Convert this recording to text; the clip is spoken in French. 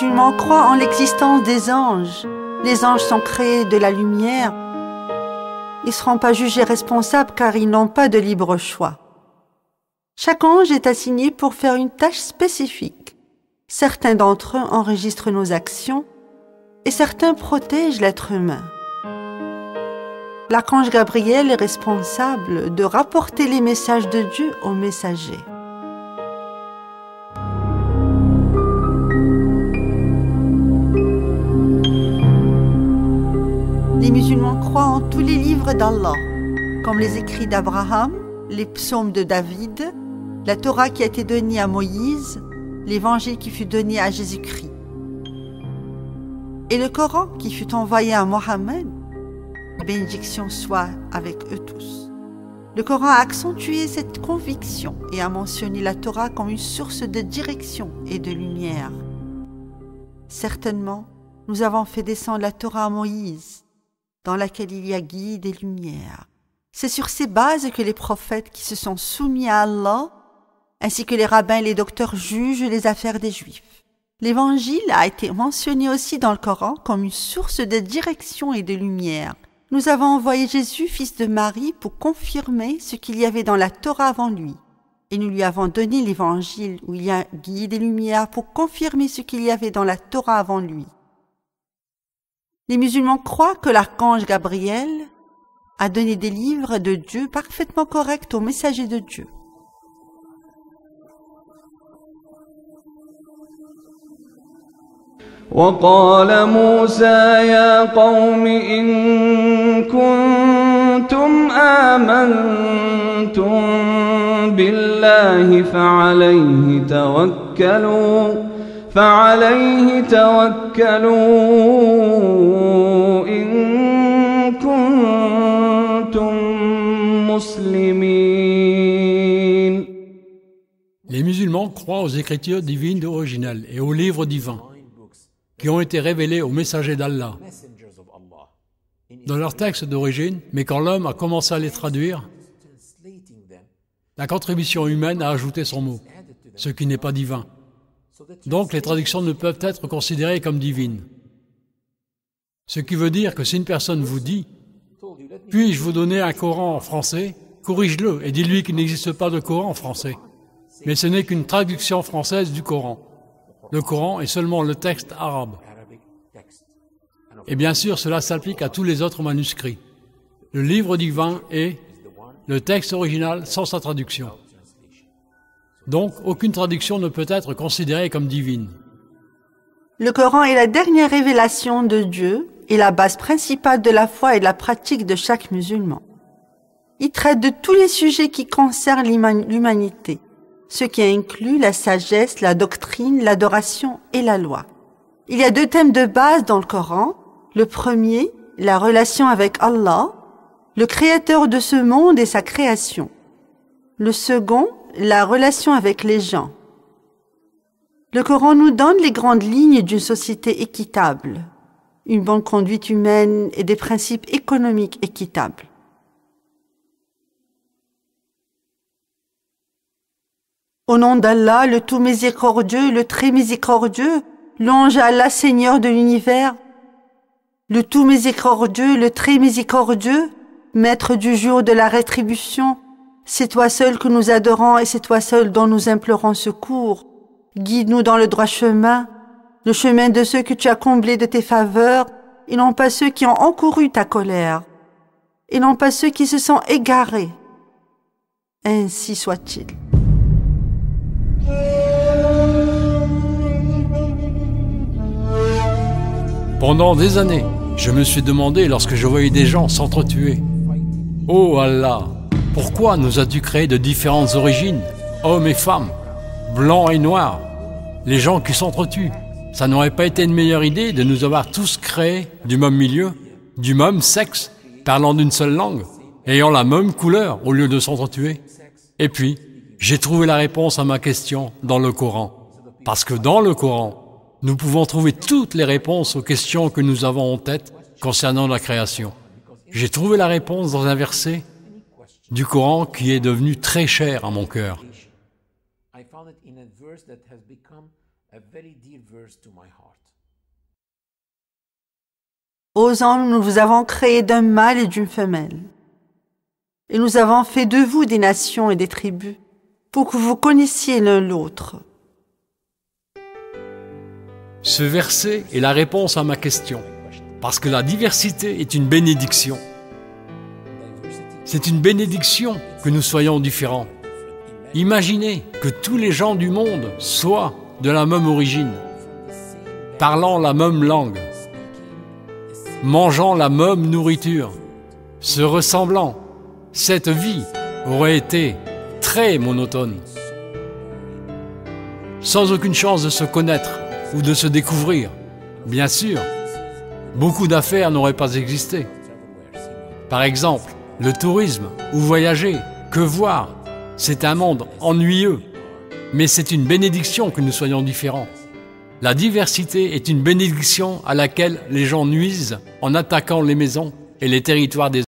musulmans croient en l'existence des anges. Les anges sont créés de la lumière. Ils ne seront pas jugés responsables car ils n'ont pas de libre choix. Chaque ange est assigné pour faire une tâche spécifique. Certains d'entre eux enregistrent nos actions et certains protègent l'être humain. L'archange Gabriel est responsable de rapporter les messages de Dieu aux messagers. Les musulmans croient en tous les livres d'Allah, comme les écrits d'Abraham, les psaumes de David, la Torah qui a été donnée à Moïse, l'évangile qui fut donné à Jésus-Christ, et le Coran qui fut envoyé à Mohammed. Bénédiction soit avec eux tous. Le Coran a accentué cette conviction et a mentionné la Torah comme une source de direction et de lumière. Certainement, nous avons fait descendre la Torah à Moïse, dans laquelle il y a guide et lumière. C'est sur ces bases que les prophètes qui se sont soumis à Allah, ainsi que les rabbins et les docteurs jugent les affaires des Juifs. L'Évangile a été mentionné aussi dans le Coran comme une source de direction et de lumière. Nous avons envoyé Jésus, fils de Marie, pour confirmer ce qu'il y avait dans la Torah avant lui. Et nous lui avons donné l'Évangile où il y a guide et lumière pour confirmer ce qu'il y avait dans la Torah avant lui. Les musulmans croient que l'archange Gabriel a donné des livres de Dieu parfaitement corrects aux messagers de Dieu. وقال موسى يا قوم إن كنتم آمنتم بالله فعليه توكلوا إن كنتم مسلمين. Les musulmans croient aux écritures divines originales et aux livres divins qui ont été révélés aux messagers d'Allah dans leur texte d'origine, mais quand l'homme a commencé à les traduire, la contribution humaine a ajouté son mot, ce qui n'est pas divin. Donc les traductions ne peuvent être considérées comme divines. Ce qui veut dire que si une personne vous dit « Puis-je vous donner un Coran en français ?» corrige-le et dis-lui qu'il n'existe pas de Coran en français. Mais ce n'est qu'une traduction française du Coran. Le Coran est seulement le texte arabe. Et bien sûr, cela s'applique à tous les autres manuscrits. Le livre divin est le texte original sans sa traduction. Donc, aucune traduction ne peut être considérée comme divine. Le Coran est la dernière révélation de Dieu et la base principale de la foi et de la pratique de chaque musulman. Il traite de tous les sujets qui concernent l'humanité, ce qui inclut la sagesse, la doctrine, l'adoration et la loi. Il y a 2 thèmes de base dans le Coran. Le premier, la relation avec Allah, le créateur de ce monde et sa création. Le second, la relation avec les gens. Le Coran nous donne les grandes lignes d'une société équitable, une bonne conduite humaine et des principes économiques équitables. Au nom d'Allah, le tout miséricordieux, le très miséricordieux, louange à Allah, Seigneur de l'univers, le tout miséricordieux, le très miséricordieux, maître du jour de la rétribution, c'est toi seul que nous adorons et c'est toi seul dont nous implorons secours. Guide-nous dans le droit chemin, le chemin de ceux que tu as comblés de tes faveurs, et non pas ceux qui ont encouru ta colère, et non pas ceux qui se sont égarés. Ainsi soit-il. Pendant des années, je me suis demandé lorsque je voyais des gens s'entretuer. Oh Allah, pourquoi nous as-tu créés de différentes origines, hommes et femmes, blancs et noirs, les gens qui s'entretuent? Ça n'aurait pas été une meilleure idée de nous avoir tous créés du même milieu, du même sexe, parlant d'une seule langue, ayant la même couleur au lieu de s'entretuer? Et puis, j'ai trouvé la réponse à ma question dans le Coran. Parce que dans le Coran, nous pouvons trouver toutes les réponses aux questions que nous avons en tête concernant la création. J'ai trouvé la réponse dans un verset du Coran qui est devenu très cher à mon cœur. Ô hommes, nous vous avons créé d'un mâle et d'une femelle. Et nous avons fait de vous des nations et des tribus, pour que vous connaissiez l'un l'autre. Ce verset est la réponse à ma question, parce que la diversité est une bénédiction. C'est une bénédiction que nous soyons différents. Imaginez que tous les gens du monde soient de la même origine, parlant la même langue, mangeant la même nourriture, se ressemblant. Cette vie aurait été très monotone, sans aucune chance de se connaître ou de se découvrir. Bien sûr, beaucoup d'affaires n'auraient pas existé. Par exemple, le tourisme ou voyager, que voir, c'est un monde ennuyeux, mais c'est une bénédiction que nous soyons différents. La diversité est une bénédiction à laquelle les gens nuisent en attaquant les maisons et les territoires des